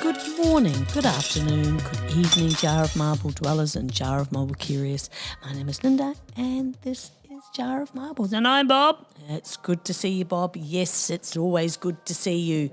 Good morning, good afternoon, good evening, Jar of Marble dwellers and Jar of Marble curious. My name is Linda and this is Jar of Marbles. And I'm Bob. It's good to see you, Bob. Yes, it's always good to see you.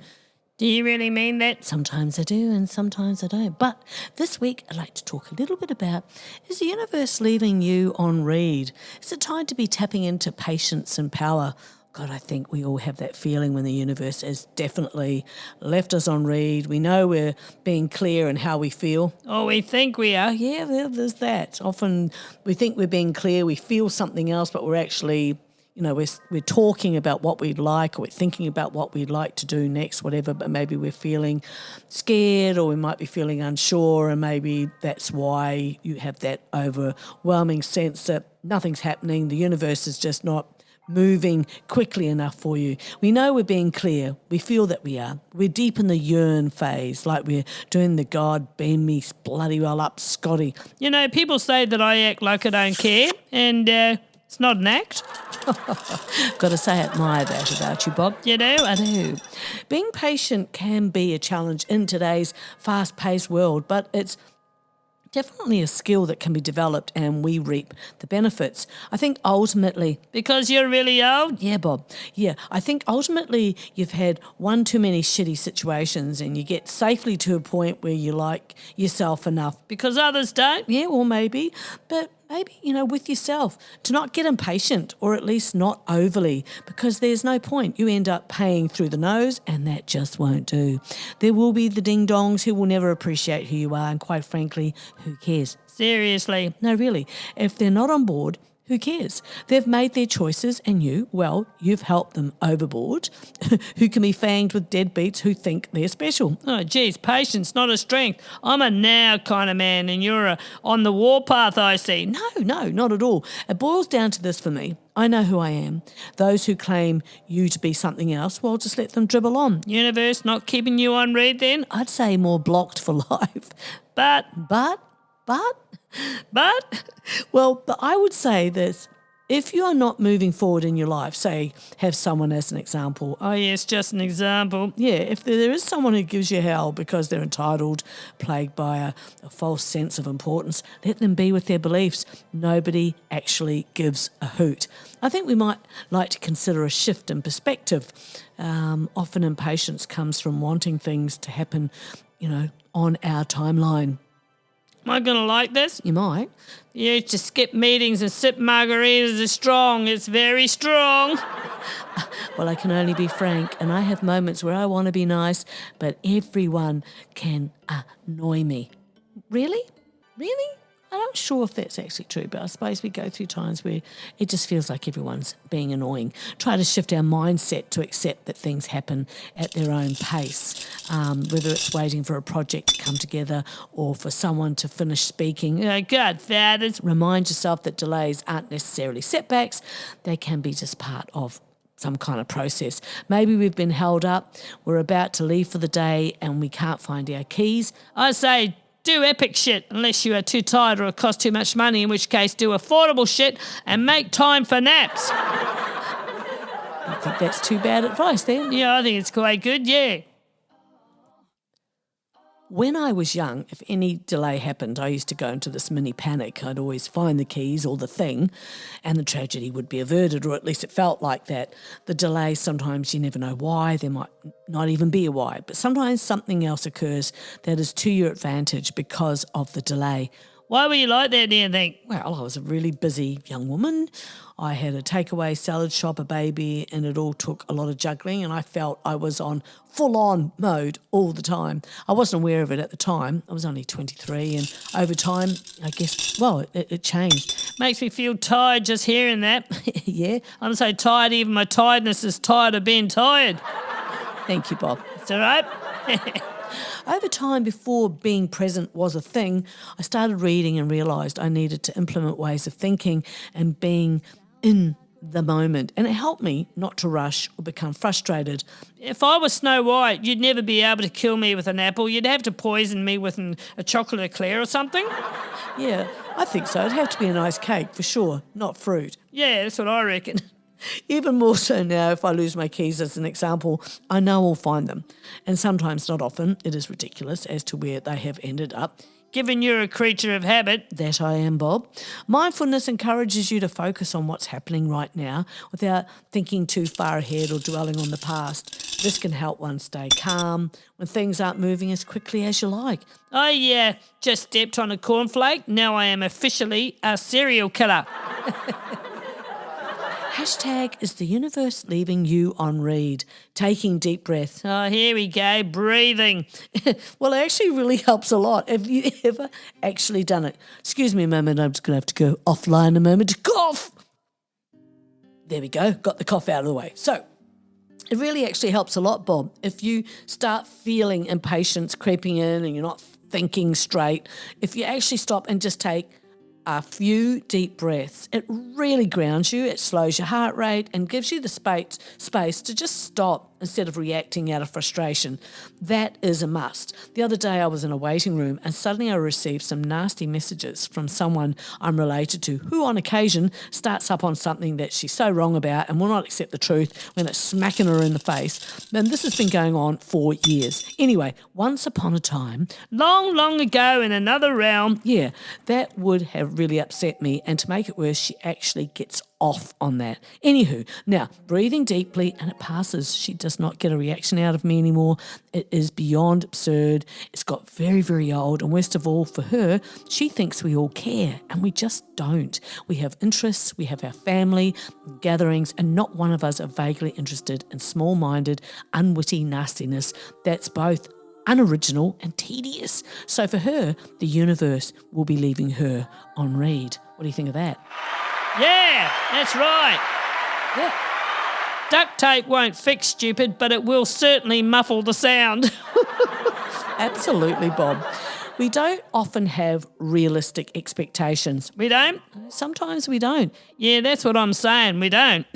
Do you really mean that? Sometimes I do and sometimes I don't. But this week I'd like to talk a little bit about, is the universe leaving you on read? Is it time to be tapping into patience and power? God, I think we all have that feeling when the universe has definitely left us on read. We know we're being clear in how we feel. Oh, we think we are. Yeah, there's that. Often we think we're being clear, we feel something else, but we're actually, we're talking about what we'd like, or we're thinking about what we'd like to do next, whatever, but maybe we're feeling scared or we might be feeling unsure, and maybe that's why you have that overwhelming sense that nothing's happening, the universe is just not moving quickly enough for you. We know we're being clear. We feel that we are. We're deep in the yearn phase, like we're doing the God bend me bloody well up, Scotty. People say that I act like I don't care, and it's not an act. Got to say I admire that about you, Bob. You do? I do. Being patient can be a challenge in today's fast-paced world, but it's definitely a skill that can be developed and we reap the benefits. I think ultimately... Because you're really old? Yeah, Bob. Yeah, I think ultimately you've had one too many shitty situations and you get safely to a point where you like yourself enough. Because others don't? Yeah, or maybe. But maybe, with yourself, to not get impatient, or at least not overly, because there's no point. You end up paying through the nose and that just won't do. There will be the ding-dongs who will never appreciate who you are, and quite frankly, who cares? Seriously. No, really. If they're not on board, who cares? They've made their choices and you've helped them overboard, who can be fanged with deadbeats who think they're special. Oh, geez, patience, not a strength. I'm a now kind of man and you're on the warpath, I see. No, not at all. It boils down to this for me. I know who I am. Those who claim you to be something else, well, just let them dribble on. Universe not keeping you on read then? I'd say more blocked for life. But I would say this. If you are not moving forward in your life, say, have someone as an example. Oh, yes, just an example. Yeah, if there is someone who gives you hell because they're entitled, plagued by a false sense of importance, let them be with their beliefs. Nobody actually gives a hoot. I think we might like to consider a shift in perspective. Often impatience comes from wanting things to happen, on our timeline. Am I going to like this? You might. You to skip meetings and sip margaritas is strong. It's very strong. Well, I can only be frank, and I have moments where I want to be nice, but everyone can annoy me. Really? I'm not sure if that's actually true, but I suppose we go through times where it just feels like everyone's being annoying. Try to shift our mindset to accept that things happen at their own pace, whether it's waiting for a project to come together or for someone to finish speaking. God, fathers. Remind yourself that delays aren't necessarily setbacks. They can be just part of some kind of process. Maybe we've been held up, we're about to leave for the day and we can't find our keys. I say, do epic shit unless you are too tired or it costs too much money, in which case do affordable shit and make time for naps. I think that's too bad advice then. Yeah, I think it's quite good, yeah. When I was young, if any delay happened, I used to go into this mini panic. I'd always find the keys or the thing and the tragedy would be averted, or at least it felt like that. The delay, sometimes you never know why. There might not even be a why, but sometimes something else occurs that is to your advantage because of the delay. Why were you like that, do you think? Well, I was a really busy young woman. I had a takeaway salad shop, a baby, and it all took a lot of juggling, and I felt I was on full-on mode all the time. I wasn't aware of it at the time. I was only 23, and over time, I guess, it changed. Makes me feel tired just hearing that. Yeah? I'm so tired, even my tiredness is tired of being tired. Thank you, Bob. It's all right? Over time, before being present was a thing, I started reading and realised I needed to implement ways of thinking and being in the moment. And it helped me not to rush or become frustrated. If I was Snow White, you'd never be able to kill me with an apple. You'd have to poison me with a chocolate eclair or something. Yeah, I think so. It'd have to be a nice cake for sure, not fruit. Yeah, that's what I reckon. Even more so now, if I lose my keys as an example, I know I'll find them. And sometimes, not often, it is ridiculous as to where they have ended up. Given you're a creature of habit, that I am, Bob. Mindfulness encourages you to focus on what's happening right now without thinking too far ahead or dwelling on the past. This can help one stay calm when things aren't moving as quickly as you like. Oh yeah, just stepped on a cornflake. Now I am officially a serial killer. Hashtag is the universe leaving you on read. Taking deep breaths. Oh, here we go, breathing. Well, it actually really helps a lot. Have you ever actually done it? Excuse me a moment, I'm just going to have to go offline a moment to cough. There we go, got the cough out of the way. So, it really actually helps a lot, Bob. If you start feeling impatience creeping in and you're not thinking straight, if you actually stop and just take a few deep breaths, it really grounds you, it slows your heart rate and gives you the space to just stop instead of reacting out of frustration. That is a must. The other day I was in a waiting room and suddenly I received some nasty messages from someone I'm related to who on occasion starts up on something that she's so wrong about and will not accept the truth when it's smacking her in the face. And this has been going on for years. Anyway, once upon a time, long ago in another realm, that would have really upset me, and to make it worse, she actually gets off on that. Anywho, now, breathing deeply and it passes. She does not get a reaction out of me anymore. It is beyond absurd. It's got very, very old. And worst of all, for her, she thinks we all care, and we just don't. We have interests, we have our family, gatherings, and not one of us are vaguely interested in small-minded, unwitty nastiness that's both unoriginal and tedious. So for her, the universe will be leaving her on read. What do you think of that? Yeah, that's right. Yeah. Duct tape won't fix stupid, but it will certainly muffle the sound. Absolutely, Bob. We don't often have realistic expectations. We don't? Sometimes we don't. Yeah, that's what I'm saying, we don't.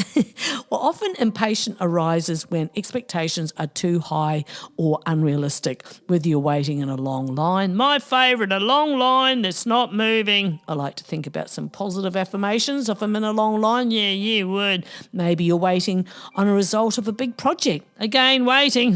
Well, often impatience arises when expectations are too high or unrealistic, whether you're waiting in a long line. My favourite, a long line that's not moving. I like to think about some positive affirmations if I'm in a long line. Yeah, you would. Maybe you're waiting on a result of a big project. Again, waiting.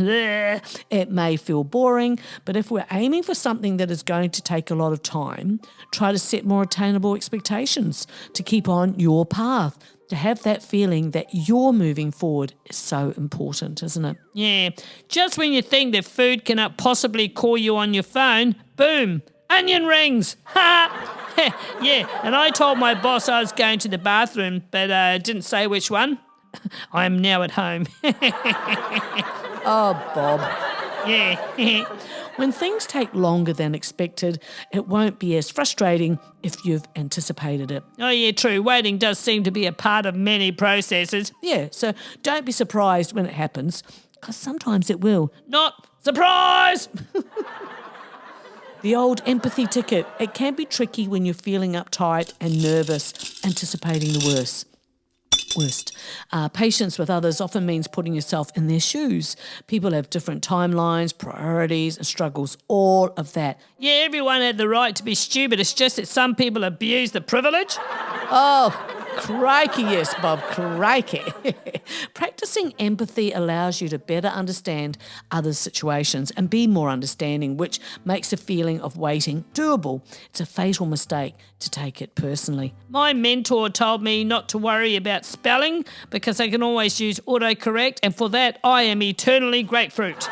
It may feel boring, but if we're aiming for something that is going to take a lot of time, try to set more attainable expectations to keep on your path. To have that feeling that you're moving forward is so important, isn't it? Yeah. Just when you think that food cannot possibly call you on your phone, boom, onion rings. Ha! Yeah, and I told my boss I was going to the bathroom, but didn't say which one. I am now at home. Oh, Bob. Yeah. When things take longer than expected, it won't be as frustrating if you've anticipated it. Oh, yeah, true. Waiting does seem to be a part of many processes. Yeah, so don't be surprised when it happens, because sometimes it will. Not surprise! The old empathy ticket. It can be tricky when you're feeling uptight and nervous, anticipating the worst. Patience with others often means putting yourself in their shoes. People have different timelines, priorities and struggles, all of that. Yeah, everyone had the right to be stupid. It's just that some people abuse the privilege. Oh, crikey, yes, Bob, crikey. Practicing empathy allows you to better understand others' situations and be more understanding, which makes the feeling of waiting doable. It's a fatal mistake to take it personally. My mentor told me not to worry about spelling because I can always use autocorrect, and for that I am eternally grapefruit.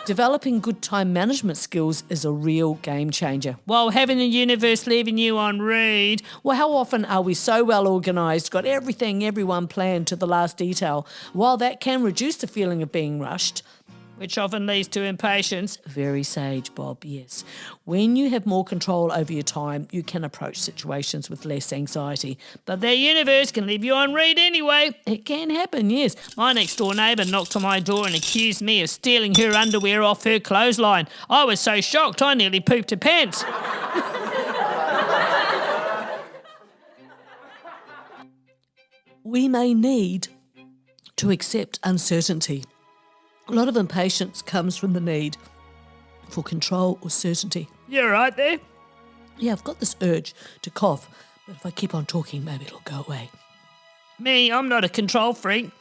Developing good time management skills is a real game changer. While having the universe leaving you on read, well, how often are we so well organised, got everyone planned to the last detail? While that can reduce the feeling of being rushed, which often leads to impatience. Very sage, Bob, yes. When you have more control over your time, you can approach situations with less anxiety. But the universe can leave you on read anyway. It can happen, yes. My next door neighbour knocked on my door and accused me of stealing her underwear off her clothesline. I was so shocked I nearly pooped her pants. We may need to accept uncertainty. A lot of impatience comes from the need for control or certainty. You're right there. Yeah, I've got this urge to cough, But if I keep on talking, maybe it'll go away. Me, I'm not a control freak.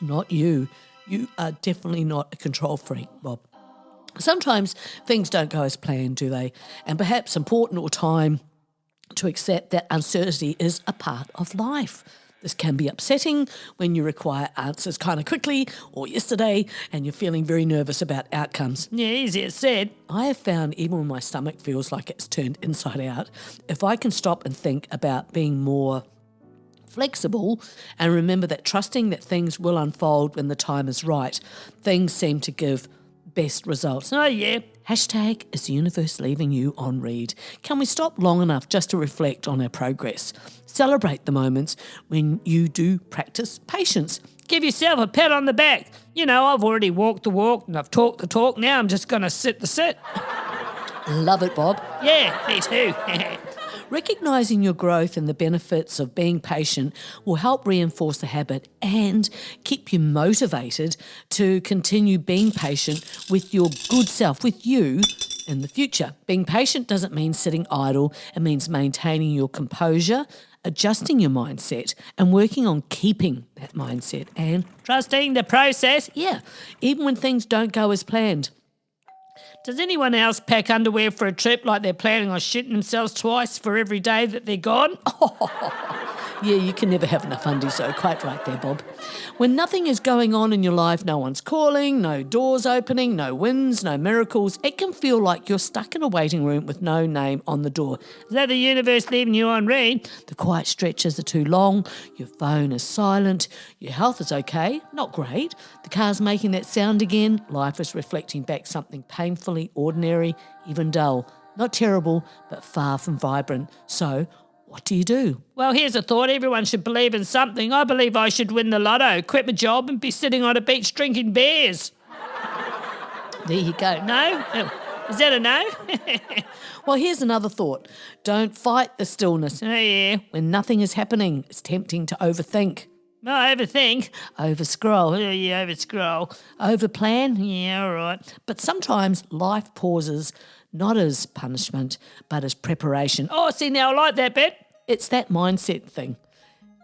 Not you. You are definitely not a control freak, Bob. Sometimes things don't go as planned, do they? And perhaps important or time to accept that uncertainty is a part of life. This can be upsetting when you require answers kind of quickly or yesterday and you're feeling very nervous about outcomes. Yeah, easier said. I have found even when my stomach feels like it's turned inside out, if I can stop and think about being more flexible and remember that trusting that things will unfold when the time is right, things seem to give best results. Oh, yeah. Hashtag is the universe leaving you on read. Can we stop long enough just to reflect on our progress? Celebrate the moments when you do practice patience. Give yourself a pat on the back. You know, I've already walked the walk and I've talked the talk. Now I'm just going to sit the sit. Love it, Bob. Yeah, me too. Recognising your growth and the benefits of being patient will help reinforce the habit and keep you motivated to continue being patient with your good self, with you in the future. Being patient doesn't mean sitting idle. It means maintaining your composure, adjusting your mindset and working on keeping that mindset and trusting the process. Yeah, even when things don't go as planned. Does anyone else pack underwear for a trip like they're planning on shitting themselves twice for every day that they're gone? Yeah, you can never have enough undies, so quite right there, Bob. When nothing is going on in your life, no one's calling, no doors opening, no wins, no miracles, it can feel like you're stuck in a waiting room with no name on the door. Is that the universe leaving you on read? The quiet stretches are too long, your phone is silent, your health is okay, not great, the car's making that sound again, life is reflecting back something painfully ordinary, even dull. Not terrible, but far from vibrant. So, what do you do? Well, here's a thought. Everyone should believe in something. I believe I should win the lotto, quit my job and be sitting on a beach drinking beers. There you go. No? Oh, is that a no? Well, here's another thought. Don't fight the stillness. Oh, yeah. When nothing is happening, it's tempting to overthink. Oh, overthink. Overscroll. Oh, yeah, overscroll. Overplan. Yeah, all right. But sometimes life pauses not as punishment, but as preparation. Oh, see, now I like that bit. It's that mindset thing.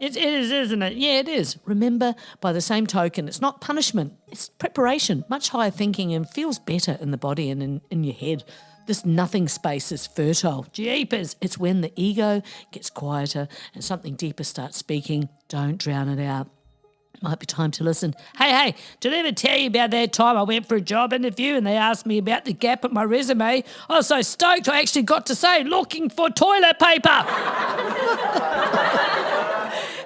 It is, isn't it? Yeah, it is. Remember, by the same token, it's not punishment, it's preparation. Much higher thinking and feels better in the body and in your head. This nothing space is fertile. Jeepers. It's when the ego gets quieter and something deeper starts speaking. Don't drown it out. Might be time to listen. Hey, did I ever tell you about that time I went for a job interview and they asked me about the gap at my resume? I was so stoked I actually got to say, looking for toilet paper.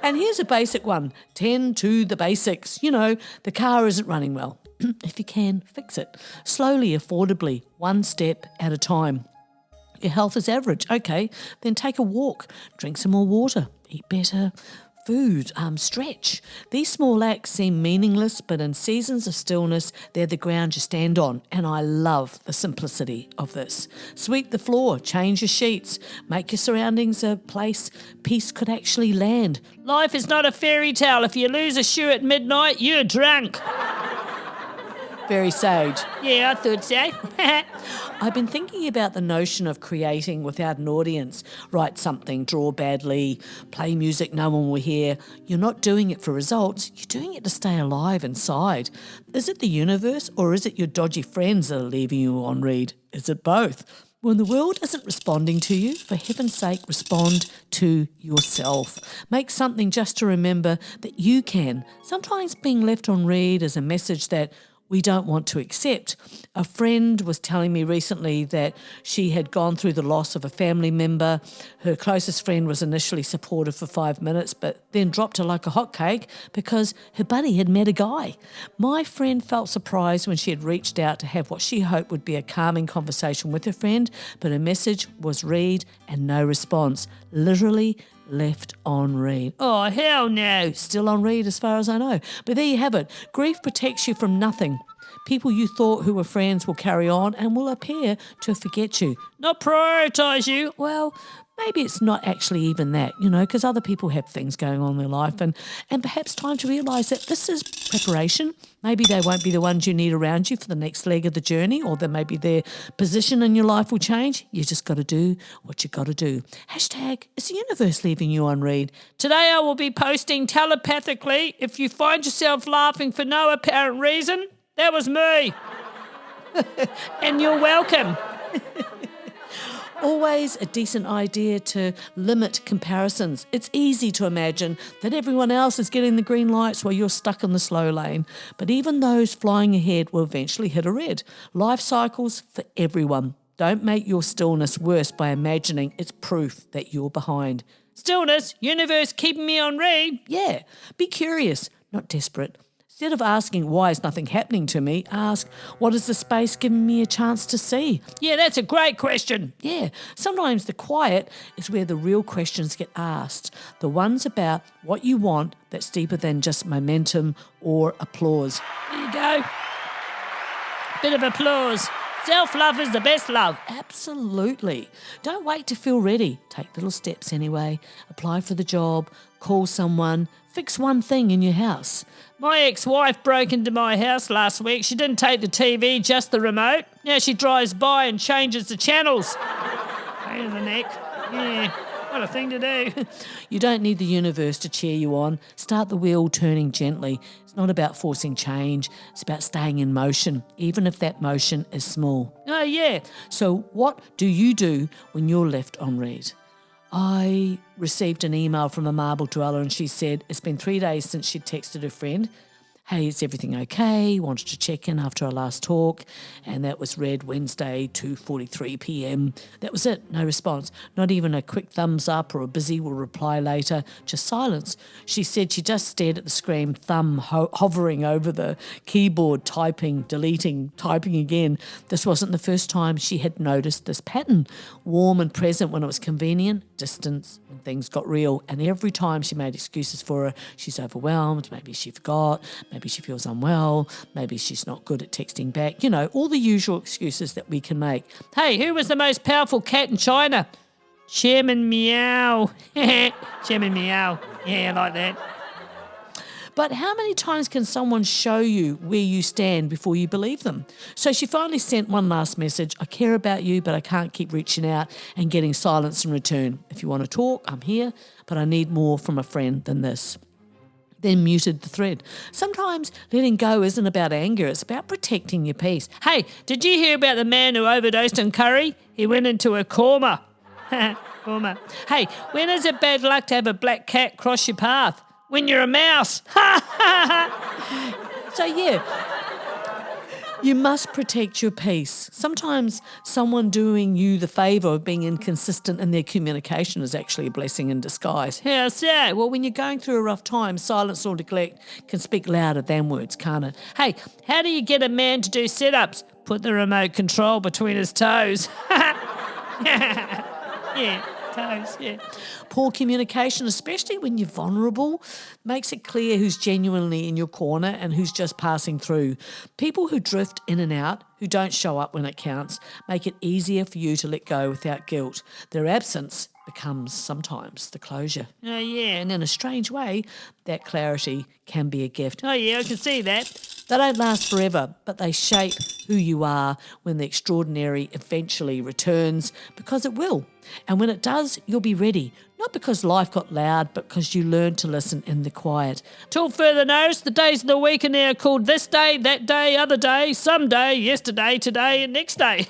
And here's a basic one. Tend to the basics. You know, the car isn't running well. If you can, fix it. Slowly, affordably, one step at a time. Your health is average. Okay, then take a walk. Drink some more water. Eat better. Food, stretch. These small acts seem meaningless, but in seasons of stillness, they're the ground you stand on, and I love the simplicity of this. Sweep the floor, change your sheets, make your surroundings a place peace could actually land. Life is not a fairy tale. If you lose a shoe at midnight, you're drunk. Very sage. Yeah, I thought so. I've been thinking about the notion of creating without an audience. Write something, draw badly, play music no one will hear. You're not doing it for results, you're doing it to stay alive inside. Is it the universe or is it your dodgy friends that are leaving you on read? Is it both? When the world isn't responding to you, for heaven's sake, respond to yourself. Make something just to remember that you can. Sometimes being left on read is a message that we don't want to accept. A friend was telling me recently that she had gone through the loss of a family member. Her closest friend was initially supportive for 5 minutes, but then dropped her like a hotcake because her buddy had met a guy. My friend felt surprised when she had reached out to have what she hoped would be a calming conversation with her friend, but her message was read and no response. Literally left on read. Oh, hell no. Still on read as far as I know. But there you have it. Grief protects you from nothing. People you thought who were friends will carry on and will appear to forget you. Not prioritise you. Well, maybe it's not actually even that, because other people have things going on in their life and perhaps time to realise that this is preparation. Maybe they won't be the ones you need around you for the next leg of the journey, or that maybe their position in your life will change. You just got to do what you got to do. Hashtag, is the universe leaving you on read? Today I will be posting telepathically. If you find yourself laughing for no apparent reason, that was me. And you're welcome. Always a decent idea to limit comparisons. It's easy to imagine that everyone else is getting the green lights while you're stuck in the slow lane. But even those flying ahead will eventually hit a red. Life cycles for everyone. Don't make your stillness worse by imagining it's proof that you're behind. Stillness, universe keeping me on read. Yeah, be curious, not desperate. Instead of asking, why is nothing happening to me, ask, what is the space giving me a chance to see? Yeah, that's a great question. Yeah, sometimes the quiet is where the real questions get asked. The ones about what you want that's deeper than just momentum or applause. There you go. Bit of applause. Self-love is the best love. Absolutely. Don't wait to feel ready. Take little steps anyway. Apply for the job, call someone, fix one thing in your house. My ex-wife broke into my house last week. She didn't take the TV, just the remote. Now she drives by and changes the channels. Pain in the neck. Yeah, what a thing to do. You don't need the universe to cheer you on. Start the wheel turning gently. It's not about forcing change. It's about staying in motion, even if that motion is small. Oh, yeah. So what do you do when you're left on read? I received an email from a marble dweller and she said it's been 3 days since she'd texted her friend, hey, is everything okay? Wanted to check in after our last talk. And that was read Wednesday, 2:43 p.m. That was it. No response. Not even a quick thumbs up or a busy will reply later. Just silence. She said she just stared at the screen, thumb hovering over the keyboard, typing, deleting, typing again. This wasn't the first time she had noticed this pattern. Warm and present when it was convenient, distance when things got real. And every time she made excuses for her, she's overwhelmed, maybe she forgot, maybe she feels unwell, maybe she's not good at texting back. All the usual excuses that we can make. Hey, who was the most powerful cat in China? Chairman Meow. Chairman Meow. Yeah, I like that. But how many times can someone show you where you stand before you believe them? So she finally sent one last message. I care about you, but I can't keep reaching out and getting silence in return. If you want to talk, I'm here, but I need more from a friend than this. Then muted the thread. Sometimes letting go isn't about anger, it's about protecting your peace. Hey, did you hear about the man who overdosed on curry? He went into a coma. Coma. Hey, when is it bad luck to have a black cat cross your path? When you're a mouse. So yeah, you must protect your peace. Sometimes someone doing you the favour of being inconsistent in their communication is actually a blessing in disguise. How so? Well, when you're going through a rough time, silence or neglect can speak louder than words, can't it? Hey, how do you get a man to do sit-ups? Put the remote control between his toes. Yeah, toes, yeah. Poor communication, especially when you're vulnerable, makes it clear who's genuinely in your corner and who's just passing through. People who drift in and out, who don't show up when it counts, make it easier for you to let go without guilt. Their absence becomes sometimes the closure. Oh, yeah. And in a strange way, that clarity can be a gift. Oh, yeah, I can see that. They don't last forever, but they shape who you are when the extraordinary eventually returns, because it will. And when it does, you'll be ready. Not because life got loud, but because you learned to listen in the quiet. Till further notice, the days of the week are now called this day, that day, other day, someday, yesterday, today, and next day.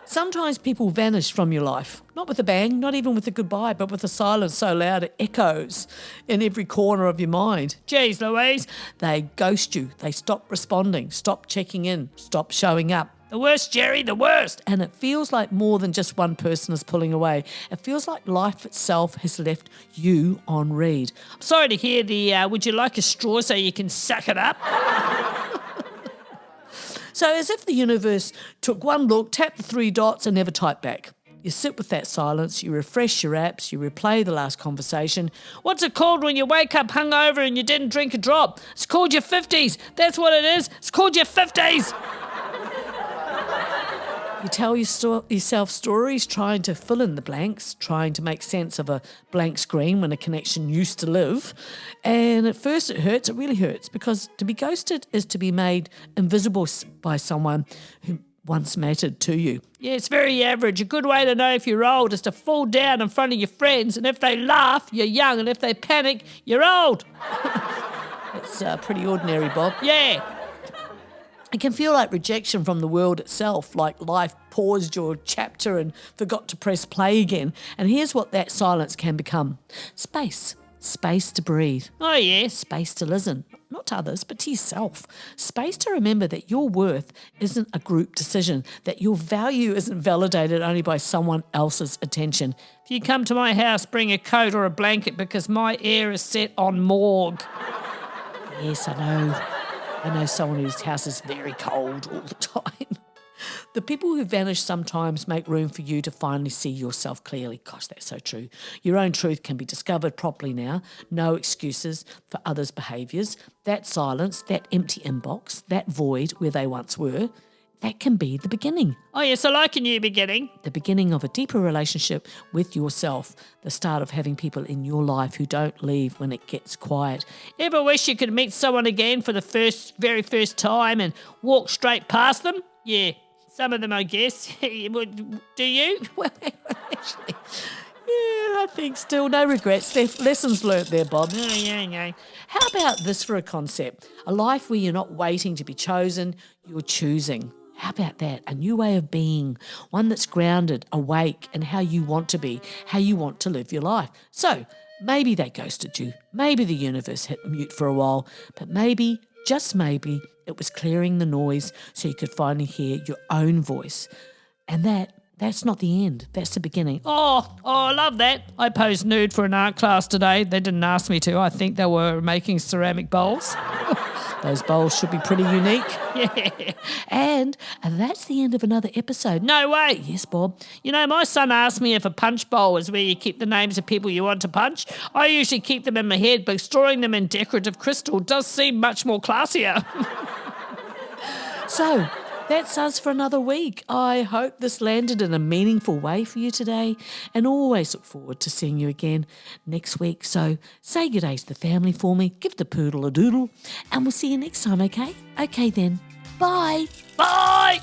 Sometimes people vanish from your life, not with a bang, not even with a goodbye, but with a silence so loud it echoes in every corner of your mind. Jeez Louise. They ghost you. They stop responding, stop checking in, stop showing up. The worst, Jerry, the worst. And it feels like more than just one person is pulling away. It feels like life itself has left you on read. I'm sorry to hear the, would you like a straw so you can suck it up? So as if the universe took one look, tapped the 3 dots and never typed back. You sit with that silence, you refresh your apps, you replay the last conversation. What's it called when you wake up hungover and you didn't drink a drop? It's called your 50s. That's what it is. It's called your 50s. You tell yourself stories, trying to fill in the blanks, trying to make sense of a blank screen when a connection used to live. And at first it hurts, it really hurts, because to be ghosted is to be made invisible by someone who once mattered to you. Yeah, it's very average. A good way to know if you're old is to fall down in front of your friends, and if they laugh, you're young, and if they panic, you're old. It's pretty ordinary, Bob. Yeah. It can feel like rejection from the world itself, like life paused your chapter and forgot to press play again. And here's what that silence can become. Space. Space to breathe. Oh, yeah. Space to listen. Not to others, but to yourself. Space to remember that your worth isn't a group decision, that your value isn't validated only by someone else's attention. If you come to my house, bring a coat or a blanket, because my air is set on morgue. Yes, I know. I know someone whose house is very cold all the time. The people who vanish sometimes make room for you to finally see yourself clearly. Gosh, that's so true. Your own truth can be discovered properly now. No excuses for others' behaviours. That silence, that empty inbox, that void where they once were, that can be the beginning. Oh, yes, I like a new beginning. The beginning of a deeper relationship with yourself. The start of having people in your life who don't leave when it gets quiet. Ever wish you could meet someone again for the very first time and walk straight past them? Yeah, some of them, I guess. Do you? Well, actually, yeah, I think still no regrets. Lessons learnt there, Bob. Oh, yeah. How about this for a concept? A life where you're not waiting to be chosen, you're choosing. How about that? A new way of being, one that's grounded, awake, and how you want to be, how you want to live your life. So maybe they ghosted you. Maybe the universe hit mute for a while, but maybe, just maybe, it was clearing the noise so you could finally hear your own voice. And that's not the end. That's the beginning. Oh, I love that. I posed nude for an art class today. They didn't ask me to. I think they were making ceramic bowls. Those bowls should be pretty unique. Yeah. And that's the end of another episode. No way. Yes, Bob. You know, my son asked me if a punch bowl is where you keep the names of people you want to punch. I usually keep them in my head, but storing them in decorative crystal does seem much more classier. So, that's us for another week. I hope this landed in a meaningful way for you today, and always look forward to seeing you again next week. So say good day to the family for me, give the poodle a doodle, and we'll see you next time, okay? Okay then. Bye. Bye.